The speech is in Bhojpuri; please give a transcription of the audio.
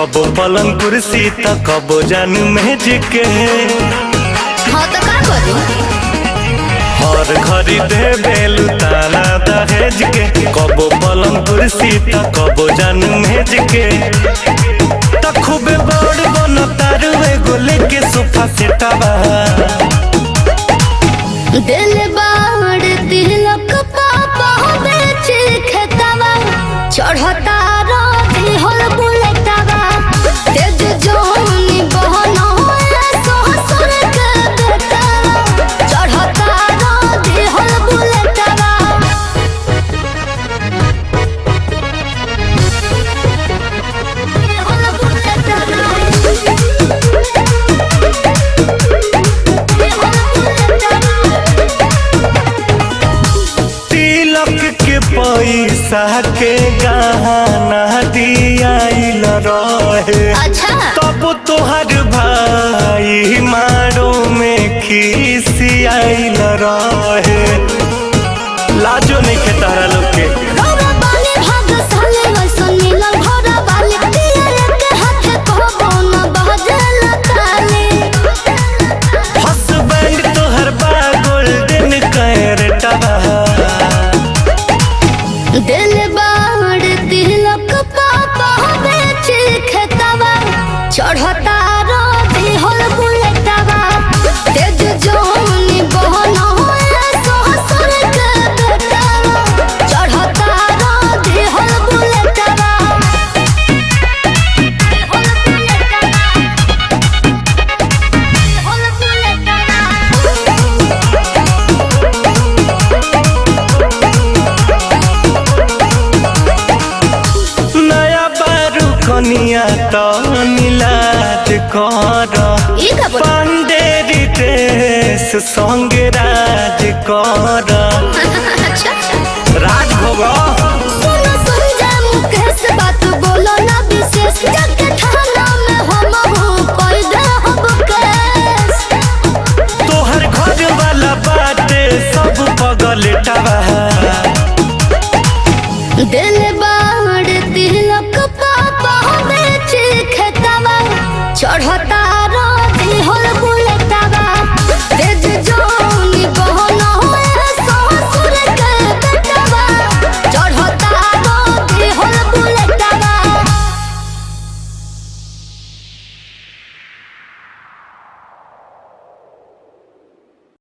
कबो पलंग कुर्सी त कबो जान मेज के। हाँ तो का करू? हर घड़ी दे बेलू ताना दहेज के। कबो पलंग कुर्सी त कबो जान मेज के। त खूबे बड़ बन तारू एगो लेके सोफा सेटवा। दिल बाड़ तिलक पापा बेच खेतवा चढ़ता राधी होल बुलेटवा। तेज जोनी बहना ससुर के बेटवा चढ़ता राधी होल बुलेटवा। होल बुलेटवा। के पैसा के गहना दियाइल रहे। अच्छा तब तोहर भाई मारो में खिसियाइल रहे। लाजो नहीं खे तारा लोग के। हसबैंड तोहर बा गोल्डन कैरेटवा। दिल बाड़ तिलक पापा बेच खेतवा चढ़ता राधी होल बुलेटवा। तेज जोनी बहना ससुर के बेटवा चढ़ता राधी होल बुलेटवा। होल बुलेटवा। होल बुलेटवा। कनिया तो नीलाज कर पांडेरी ड्रेस संग राज कर।